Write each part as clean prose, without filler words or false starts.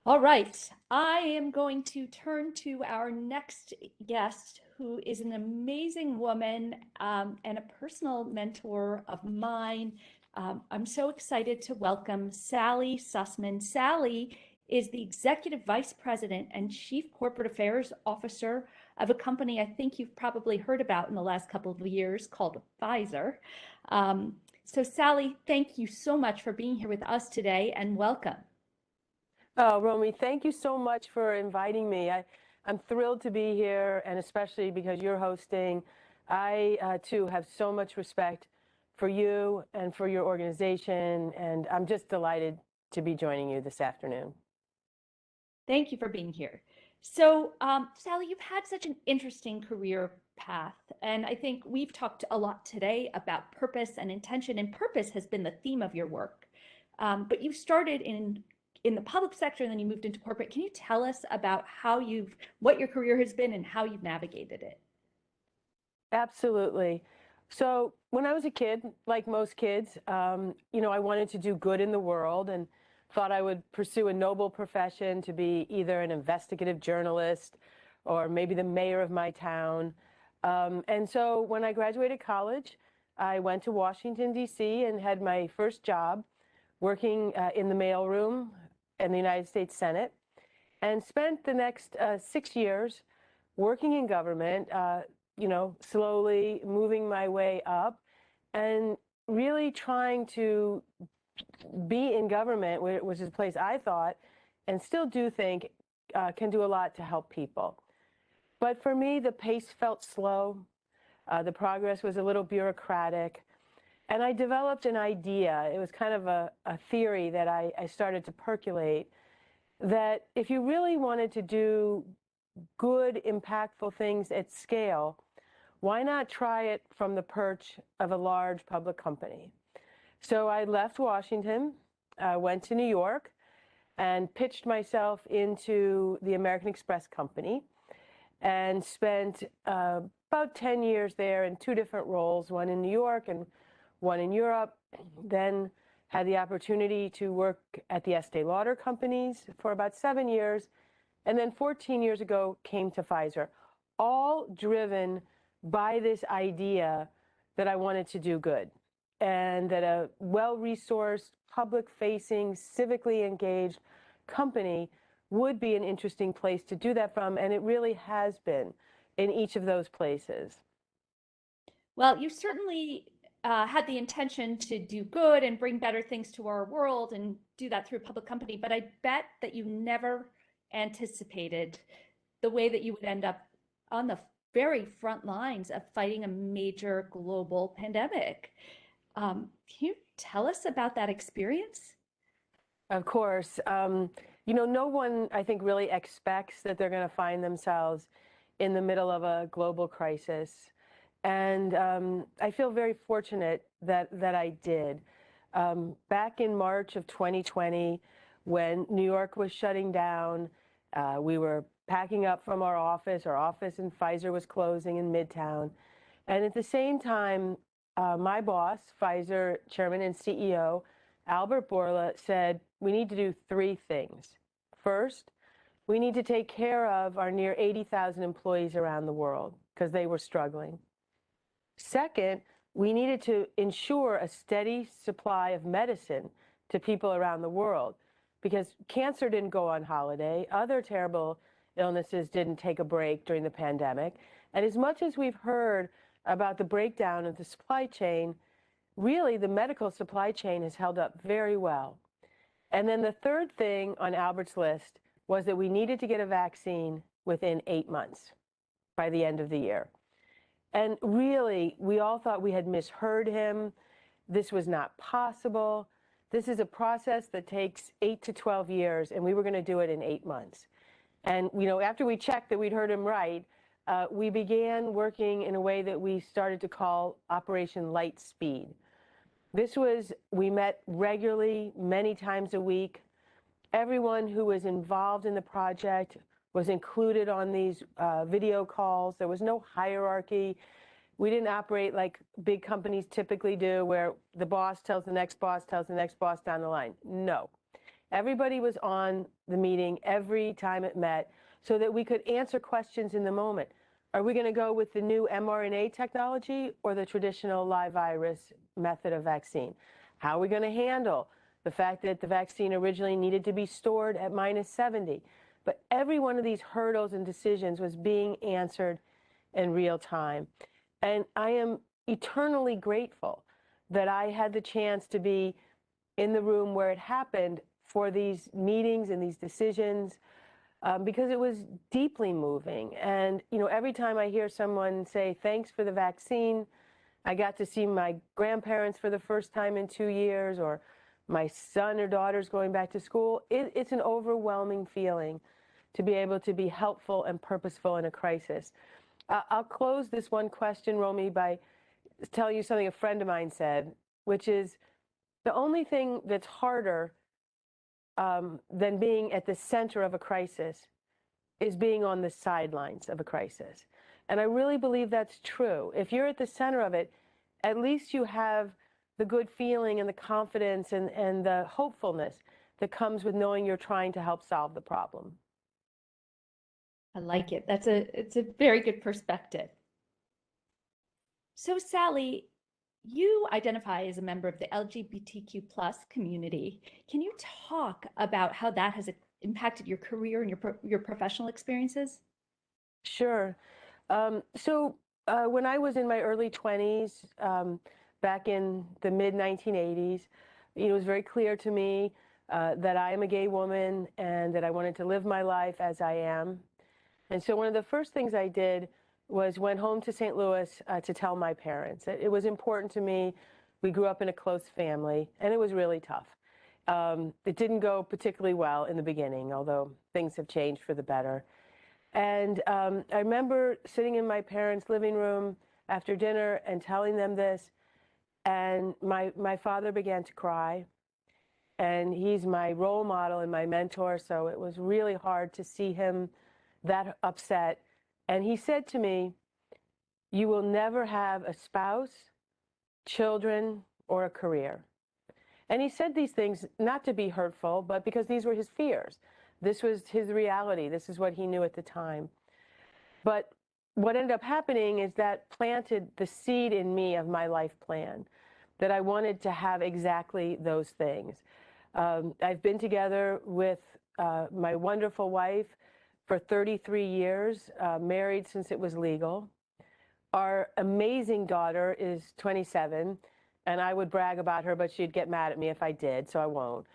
All right, I am going to turn to our next guest, who is an amazing woman and a personal mentor of mine. I'm so excited to welcome Sally Susman. Sally is the Executive Vice President and Chief Corporate Affairs Officer of a company I think you've probably heard about in the last couple of years called Pfizer. So, Sally, thank you so much for being here with us today and welcome. Oh, Romy, thank you so much for inviting me. I'm thrilled to be here, and especially because you're hosting. I too have so much respect for you and for your organization, and I'm just delighted to be joining you this afternoon. Thank you for being here. So, Sally, you've had such an interesting career path, and I think we've talked a lot today about purpose and intention, and purpose has been the theme of your work. But you started in the public sector, and then you moved into corporate. Can you tell us about what your career has been and how you've navigated it? Absolutely. So when I was a kid, like most kids, I wanted to do good in the world and thought I would pursue a noble profession to be either an investigative journalist or maybe the mayor of my town. And so when I graduated college, I went to Washington, D.C. and had my first job working in the mailroom in the United States Senate and spent the next 6 years working in government, slowly moving my way up and really trying to be in government, which is a place I thought and still do think can do a lot to help people. But for me, the pace felt slow. The progress was a little bureaucratic. And I developed an idea. It was kind of a theory that I started to percolate, that if you really wanted to do good, impactful things at scale, why not try it from the perch of a large public company? So I left Washington, went to New York, and pitched myself into the American Express company and spent about 10 years there in two different roles, one in New York and one in Europe. Then had the opportunity to work at the Estee Lauder companies for about 7 years, and then 14 years ago came to Pfizer, all driven by this idea that I wanted to do good and that a well-resourced, public-facing, civically engaged company would be an interesting place to do that from, and it really has been in each of those places. Well, you certainly had the intention to do good and bring better things to our world and do that through a public company, but I bet that you never anticipated the way that you would end up on the very front lines of fighting a major global pandemic. Can you tell us about that experience? Of course. No one, I think, really expects that they're going to find themselves in the middle of a global crisis. And I feel very fortunate that I did. Back in March of 2020, when New York was shutting down, we were packing up from our office. Our office in Pfizer was closing in Midtown. And at the same time, my boss, Pfizer Chairman and CEO, Albert Bourla, said, we need to do three things. First, we need to take care of our near 80,000 employees around the world because they were struggling. Second, we needed to ensure a steady supply of medicine to people around the world because cancer didn't go on holiday. Other terrible illnesses didn't take a break during the pandemic. And as much as we've heard about the breakdown of the supply chain, really the medical supply chain has held up very well. And then the third thing on Albert's list was that we needed to get a vaccine within 8 months by the end of the year. And really, we all thought we had misheard him. This was not possible. This is a process that takes 8 to 12 years, and we were going to do it in 8 months. And after we checked that we'd heard him right, we began working in a way that we started to call Operation Light Speed. We met regularly, many times a week. Everyone who was involved in the project was included on these video calls. There was no hierarchy. We didn't operate like big companies typically do, where the boss tells the next boss tells the next boss down the line. No. Everybody was on the meeting every time it met so that we could answer questions in the moment. Are we going to go with the new mRNA technology or the traditional live virus method of vaccine? How are we going to handle the fact that the vaccine originally needed to be stored at -70? But every one of these hurdles and decisions was being answered in real time. And I am eternally grateful that I had the chance to be in the room where it happened for these meetings and these decisions, because it was deeply moving. And, every time I hear someone say, thanks for the vaccine, I got to see my grandparents for the first time in 2 years, or my son or daughter's going back to school, it's an overwhelming feeling to be able to be helpful and purposeful in a crisis. I'll close this one question, Romy, by telling you something a friend of mine said, which is the only thing that's harder than being at the center of a crisis is being on the sidelines of a crisis. And I really believe that's true. If you're at the center of it, at least you have the good feeling and the confidence and the hopefulness that comes with knowing you're trying to help solve the problem. I like it. It's a very good perspective. So Sally, you identify as a member of the LGBTQ plus community. Can you talk about how that has impacted your career and your professional experiences? Sure. When I was in my early 20s, back in the mid-1980s, it was very clear to me that I am a gay woman and that I wanted to live my life as I am. And so one of the first things I did was went home to St. Louis to tell my parents. It was important to me. We grew up in a close family, and it was really tough. It didn't go particularly well in the beginning, although things have changed for the better. And I remember sitting in my parents' living room after dinner and telling them this, and my father began to cry. And he's my role model and my mentor, so it was really hard to see him that upset. And he said to me, "You will never have a spouse, children, or a career." And he said these things not to be hurtful, but because these were his fears. This was his reality. This is what he knew at the time. But what ended up happening is that planted the seed in me of my life plan, that I wanted to have exactly those things. I've been together with my wonderful wife for 33 years, married since it was legal. Our amazing daughter is 27, and I would brag about her, but she'd get mad at me if I did, so I won't.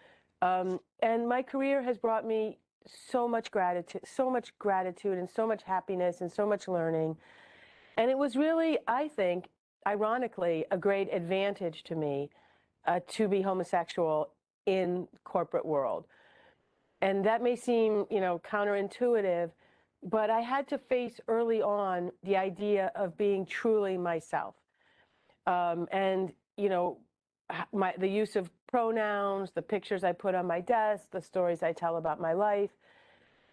And my career has brought me so much gratitude and so much happiness and so much learning. And it was really, I think, ironically, a great advantage to me to be homosexual in corporate world. And that may seem, counterintuitive, but I had to face early on the idea of being truly myself. The use of pronouns, the pictures I put on my desk, the stories I tell about my life.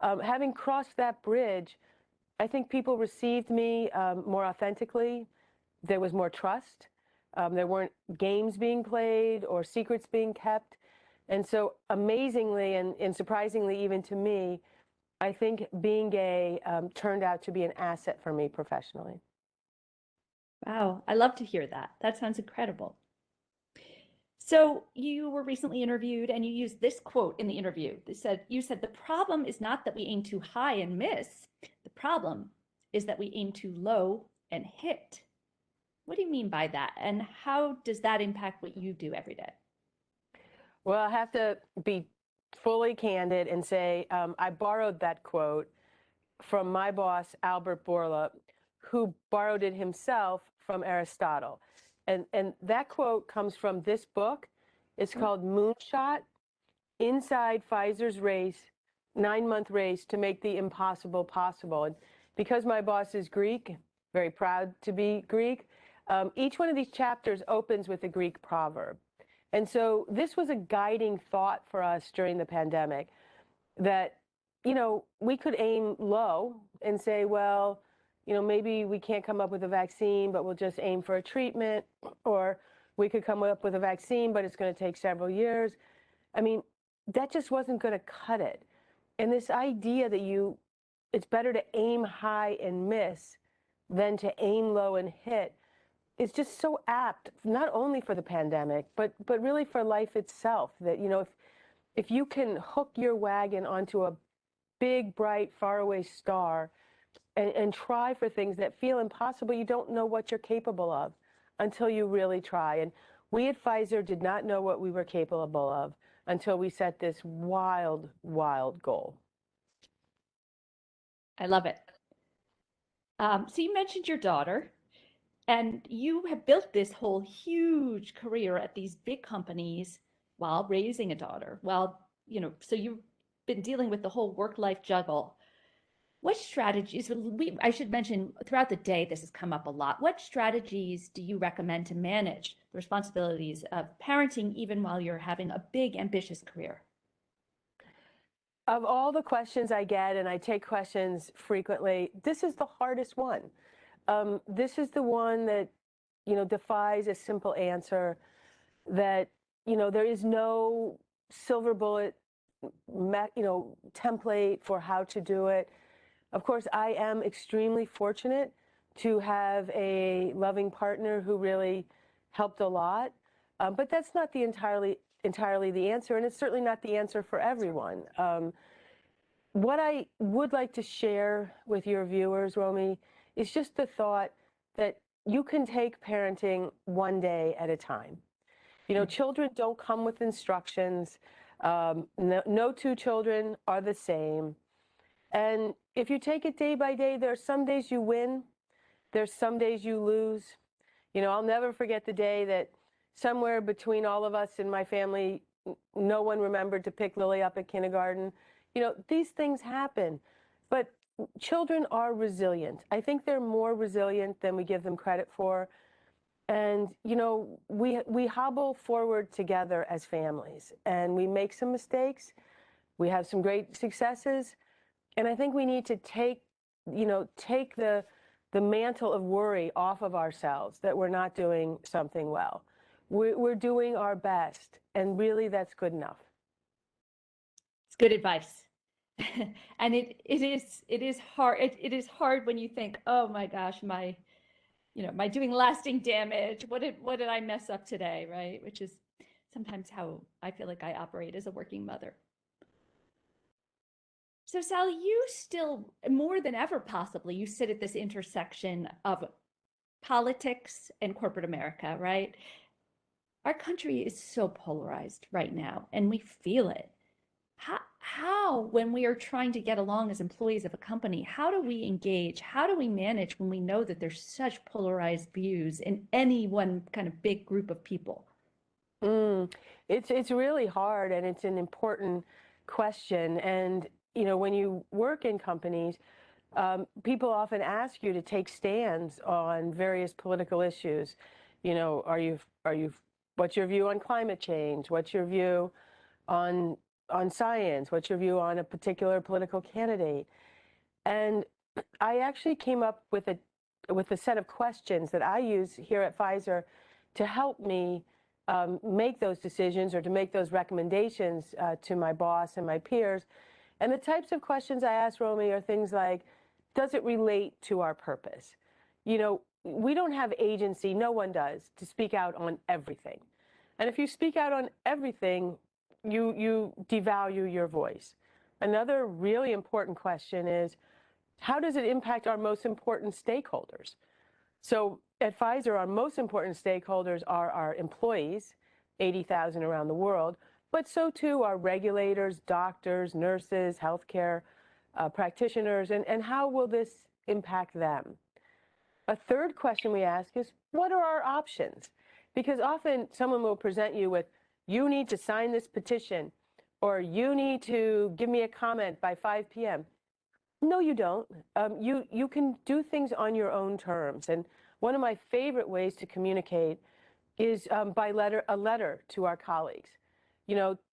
Having crossed that bridge, I think people received me more authentically. There was more trust. There weren't games being played or secrets being kept. And so amazingly and surprisingly even to me, I think being gay turned out to be an asset for me professionally. Wow, I love to hear that. That sounds incredible. So you were recently interviewed and you used this quote in the interview. You said, the problem is not that we aim too high and miss. The problem is that we aim too low and hit. What do you mean by that? And how does that impact what you do every day? Well, I have to be fully candid and say I borrowed that quote from my boss, Albert Bourla, who borrowed it himself from Aristotle. And that quote comes from this book. It's called Moonshot: Inside Pfizer's Race, 9-month race to make the impossible possible. And because my boss is Greek, very proud to be Greek, each one of these chapters opens with a Greek proverb. And so this was a guiding thought for us during the pandemic, that, we could aim low and say, well, maybe we can't come up with a vaccine, but we'll just aim for a treatment. Or we could come up with a vaccine, but it's going to take several years. I mean, that just wasn't going to cut it. And this idea that it's better to aim high and miss than to aim low and hit is just so apt, not only for the pandemic, but really for life itself. That, if you can hook your wagon onto a big, bright, faraway star and try for things that feel impossible, you don't know what you're capable of until you really try. And we at Pfizer did not know what we were capable of until we set this wild, wild goal. I love it. So you mentioned your daughter, and you have built this whole huge career at these big companies while raising a daughter. So you've been dealing with the whole work-life juggle. What strategies, I should mention throughout the day, this has come up a lot. What strategies do you recommend to manage the responsibilities of parenting even while you're having a big, ambitious career? Of all the questions I get, and I take questions frequently, this is the hardest one. This is the one that, defies a simple answer, that, there is no silver bullet, template for how to do it. Of course, I am extremely fortunate to have a loving partner who really helped a lot, but that's not the entirely the answer, and it's certainly not the answer for everyone. What I would like to share with your viewers, Romy, is just the thought that you can take parenting one day at a time. Children don't come with instructions. No two children are the same. And if you take it day by day, there are some days you win, there's some days you lose. I'll never forget the day that somewhere between all of us in my family, no one remembered to pick Lily up at kindergarten. These things happen, but children are resilient. I think they're more resilient than we give them credit for. And, we hobble forward together as families, and we make some mistakes. We have some great successes. And I think we need to take the mantle of worry off of ourselves that we're not doing something well. We're doing our best, and really that's good enough. It's good advice. And it is hard. It is hard when you think, oh my gosh, am I doing lasting damage? What did I mess up today, right? Which is sometimes how I feel like I operate as a working mother. So Sally, you still, more than ever possibly, you sit at this intersection of politics and corporate America, right? Our country is so polarized right now, and we feel it. How, when we are trying to get along as employees of a company, how do we engage? How do we manage when we know that there's such polarized views in any one kind of big group of people? It's really hard, and it's an important question. And, when you work in companies, people often ask you to take stands on various political issues. What's your view on climate change? What's your view on science? What's your view on a particular political candidate? And I actually came up with a set of questions that I use here at Pfizer to help me make those decisions or to make those recommendations to my boss and my peers. And the types of questions I ask, Romy, are things like, does it relate to our purpose? We don't have agency, no one does, to speak out on everything. And if you speak out on everything, you devalue your voice. Another really important question is, how does it impact our most important stakeholders? So at Pfizer, our most important stakeholders are our employees, 80,000 around the world, but so too are regulators, doctors, nurses, healthcare practitioners, and how will this impact them? A third question we ask is, what are our options? Because often someone will present you with, you need to sign this petition, or you need to give me a comment by 5 p.m. No, you don't. You can do things on your own terms. And one of my favorite ways to communicate is by a letter to our colleagues.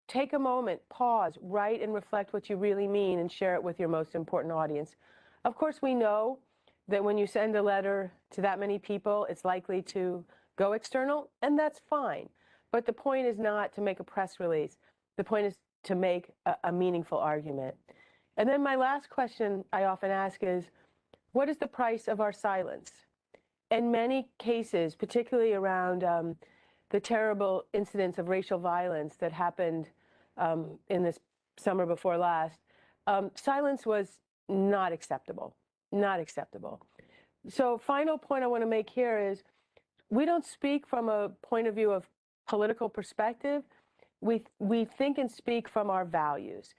Take a moment, pause, write and reflect what you really mean, and share it with your most important audience. Of course, we know that when you send a letter to that many people, it's likely to go external, and that's fine. But the point is not to make a press release. The point is to make a meaningful argument. And then my last question I often ask is, what is the price of our silence? In many cases, particularly around the terrible incidents of racial violence that happened in this summer before last, silence was not acceptable, not acceptable. So final point I want to make here is, we don't speak from a point of view of political perspective. We think and speak from our values.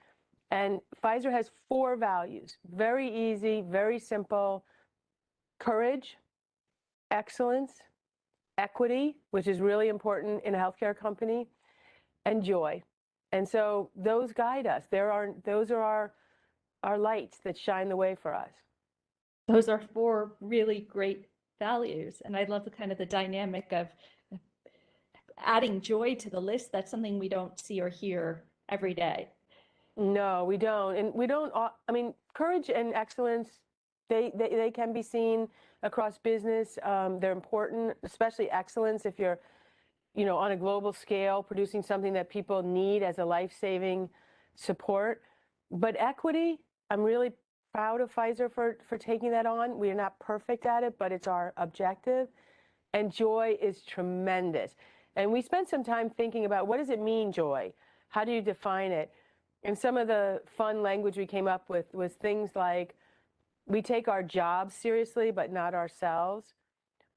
And Pfizer has 4 values, very easy, very simple: courage, excellence, equity, which is really important in a healthcare company, and joy. And so those guide us. Those are our lights that shine the way for us. Those are 4 really great values. And I love the dynamic of adding joy to the list. That's something we don't see or hear every day. No, we don't. And we don't, I mean, courage and excellence, they can be seen across business. They're important, especially excellence if you're, on a global scale, producing something that people need as a life-saving support. But equity, I'm really proud of Pfizer for taking that on. We are not perfect at it, but it's our objective. And joy is tremendous. And we spent some time thinking about, what does it mean, joy? How do you define it? And some of the fun language we came up with was things like, we take our jobs seriously, but not ourselves.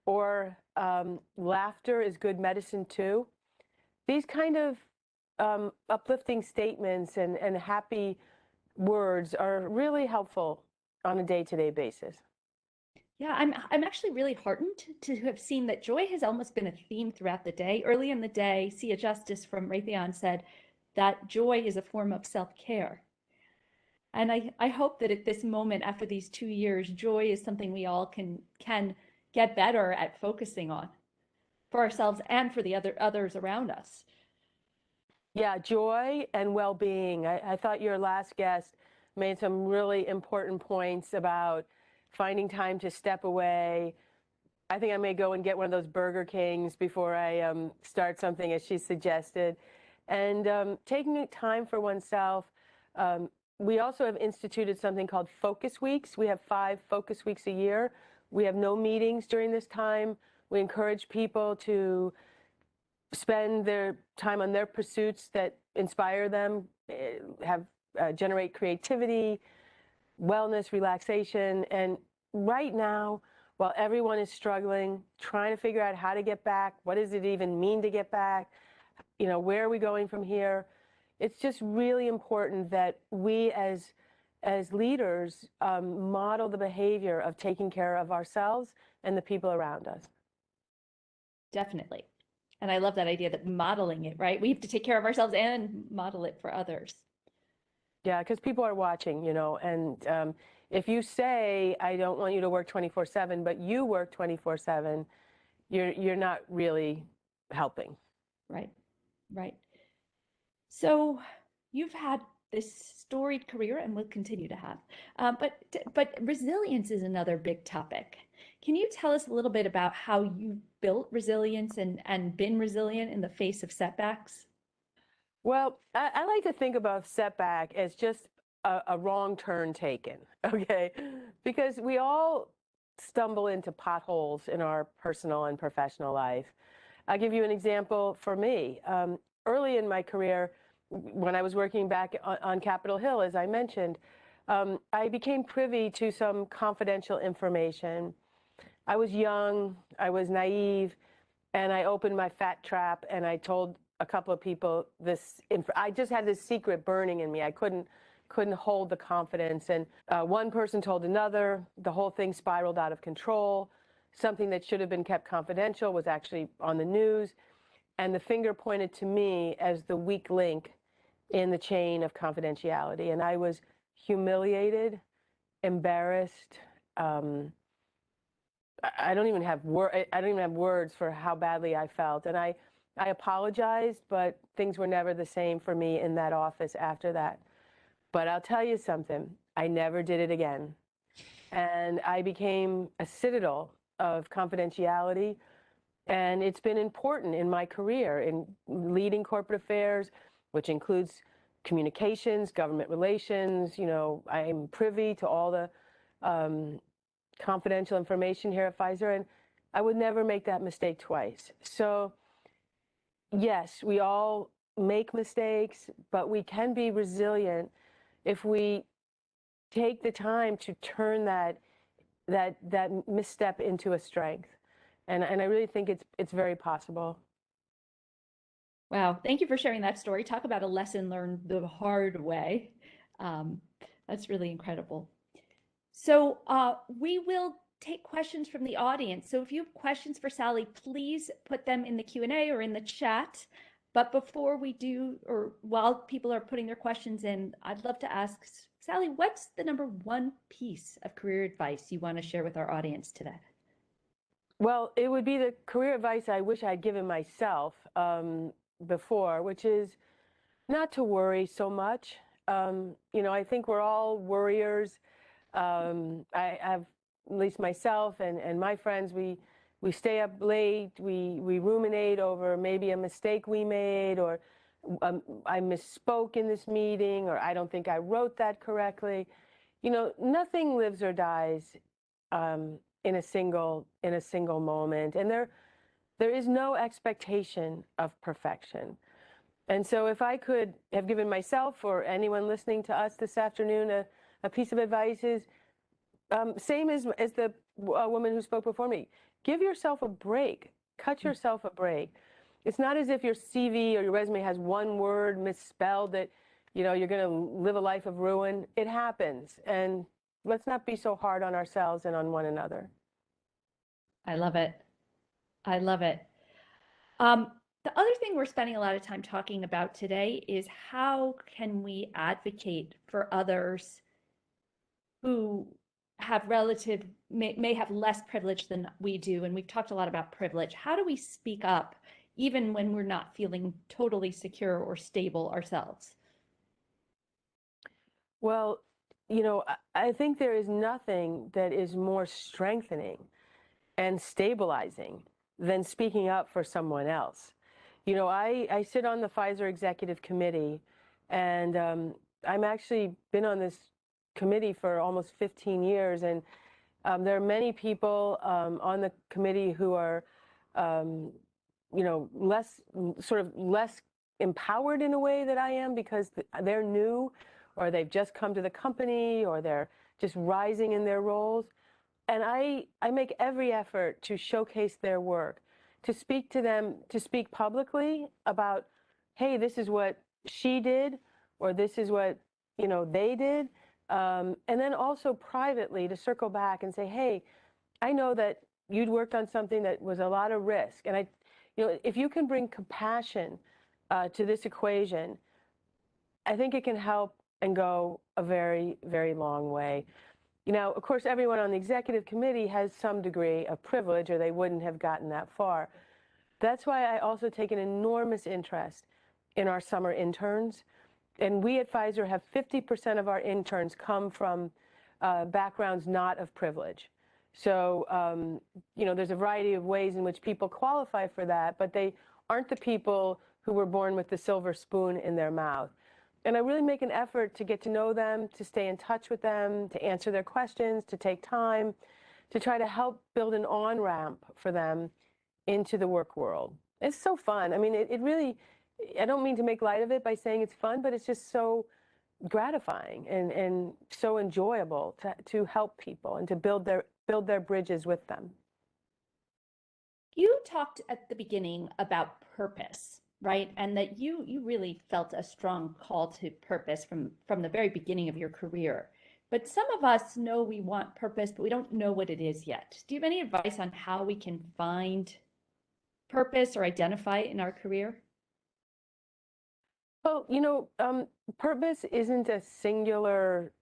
Or laughter is good medicine too. These kind of uplifting statements and happy words are really helpful on a day-to-day basis. Yeah, I'm actually really heartened to have seen that joy has almost been a theme throughout the day. Early in the day, Sia Justice from Raytheon said that joy is a form of self-care. And I hope that at this moment, after these 2 years, joy is something we all can get better at focusing on for ourselves and for the others around us. Yeah, joy and well-being. I thought your last guest made some really important points about finding time to step away. I think I may go and get one of those Burger Kings before I start something, as she suggested. And taking time for oneself. We also have instituted something called Focus Weeks. We have 5 Focus Weeks a year. We have no meetings during this time. We encourage people to spend their time on their pursuits that inspire them, generate creativity, wellness, relaxation. And right now, while everyone is struggling, trying to figure out how to get back, what does it even mean to get back, where are we going from here, it's just really important that we as leaders model the behavior of taking care of ourselves and the people around us. Definitely. And I love that idea that modeling it, right? We have to take care of ourselves and model it for others. Yeah, because people are watching, and if you say, I don't want you to work 24/7, but you work 24/7, you're not really helping. Right, right. So you've had this storied career and will continue to have, but resilience is another big topic. Can you tell us a little bit about how you built resilience and been resilient in the face of setbacks? Well, I like to think about setback as just a wrong turn taken, okay? Because we all stumble into potholes in our personal and professional life. I'll give you an example for me. Early in my career, when I was working back on Capitol Hill, as I mentioned, I became privy to some confidential information. I was young, I was naive, and I opened my fat trap and I told a couple of people this. I just had this secret burning in me. I couldn't hold the confidence. And one person told another. The whole thing spiraled out of control. Something that should have been kept confidential was actually on the news. And the finger pointed to me as the weak link in the chain of confidentiality. And I was humiliated, embarrassed. I don't even have words for how badly I felt. And I apologized, but things were never the same for me in that office after that. But I'll tell you something, I never did it again. And I became a citadel of confidentiality. And it's been important in my career in leading corporate affairs, which includes communications, government relations. You know, I'm privy to all the confidential information here at Pfizer, and I would never make that mistake twice. So yes, we all make mistakes, but we can be resilient if we take the time to turn that misstep into a strength. And I really think it's very possible. Wow, thank you for sharing that story. Talk about a lesson learned the hard way. Um, that's really incredible. So we will take questions from the audience. So if you have questions for Sally, please put them in the Q&A or in the chat. But before we do, or while people are putting their questions in, I'd love to ask Sally, what's the #1 piece of career advice you want to share with our audience today? Well, it would be the career advice I wish I'd given myself before, which is not to worry so much. You know, I think we're all worriers. I have, at least myself and my friends, we stay up late, we ruminate over maybe a mistake we made, or I misspoke in this meeting, or I don't think I wrote that correctly. You know, nothing lives or dies in a single moment, and there is no expectation of perfection. And so if I could have given myself or anyone listening to us this afternoon a piece of advice, is same as the woman who spoke before me. Give yourself a break. Cut yourself a break. It's not as if your CV or your resume has one word misspelled that, you know, you're going to live a life of ruin. It happens. And let's not be so hard on ourselves and on one another. I love it. I love it. The other thing we're spending a lot of time talking about today is how can we advocate for others who have may have less privilege than we do. And we've talked a lot about privilege. How do we speak up even when we're not feeling totally secure or stable ourselves? Well, you know, I think there is nothing that is more strengthening and stabilizing than speaking up for someone else. You know, I sit on the Pfizer Executive Committee, and I'm actually been on this committee for almost 15 years, and there are many people on the committee who are, you know, less empowered in a way that I am, because they're new, or they've just come to the company, or they're just rising in their roles. And I make every effort to showcase their work, to speak to them, to speak publicly about, hey, this is what she did, or this is what, you know, they did. And then also privately to circle back and say, hey, I know that you'd worked on something that was a lot of risk. And you know, if you can bring compassion to this equation, I think it can help and go a very, very long way. You know, of course, everyone on the executive committee has some degree of privilege, or they wouldn't have gotten that far. That's why I also take an enormous interest in our summer interns. And we at Pfizer have 50% of our interns come from backgrounds not of privilege. So, you know, there's a variety of ways in which people qualify for that, but they aren't the people who were born with the silver spoon in their mouth. And I really make an effort to get to know them, to stay in touch with them, to answer their questions, to take time, to try to help build an on-ramp for them into the work world. It's so fun. I mean, it really, I don't mean to make light of it by saying it's fun, but it's just so gratifying and so enjoyable to help people and to build their bridges with them. You talked at the beginning about purpose, right? And that you really felt a strong call to purpose from the very beginning of your career. But some of us know we want purpose, but we don't know what it is yet. Do you have any advice on how we can find purpose or identify it in our career? Well, you know, purpose isn't a singular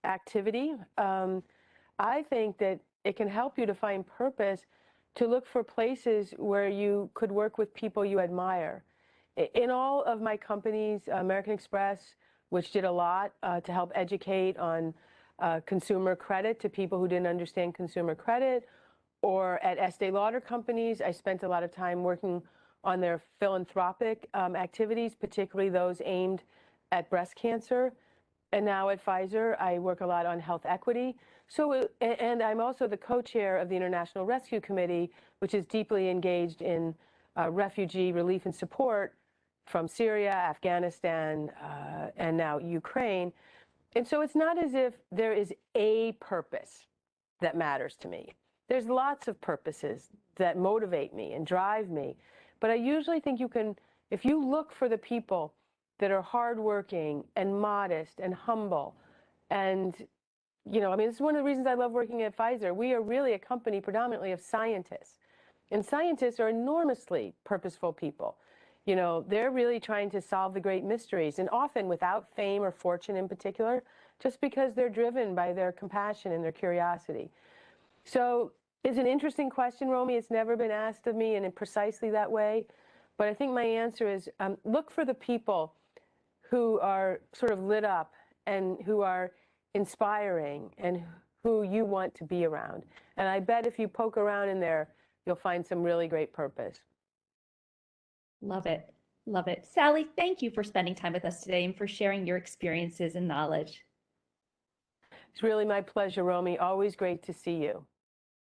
activity. I think that it can help you to find purpose, to look for places where you could work with people you admire. In all of my companies, American Express, which did a lot to help educate on consumer credit to people who didn't understand consumer credit, or at Estee Lauder companies, I spent a lot of time working on their philanthropic activities, particularly those aimed at breast cancer. And now at Pfizer, I work a lot on health equity. And I'm also the co-chair of the International Rescue Committee, which is deeply engaged in refugee relief and support from Syria, Afghanistan, and now Ukraine. And so it's not as if there is a purpose that matters to me. There's lots of purposes that motivate me and drive me. But I usually think you can, if you look for the people that are hardworking and modest and humble, and, you know, I mean, this is one of the reasons I love working at Pfizer. We are really a company predominantly of scientists. And scientists are enormously purposeful people. You know, they're really trying to solve the great mysteries, and often without fame or fortune in particular, just because they're driven by their compassion and their curiosity. So it's an interesting question, Romy. It's never been asked of me in precisely that way. But I think my answer is look for the people who are sort of lit up and who are inspiring and who you want to be around. And I bet if you poke around in there, you'll find some really great purpose. Love it. Love it. Sally, thank you for spending time with us today and for sharing your experiences and knowledge. It's really my pleasure, Romy. Always great to see you.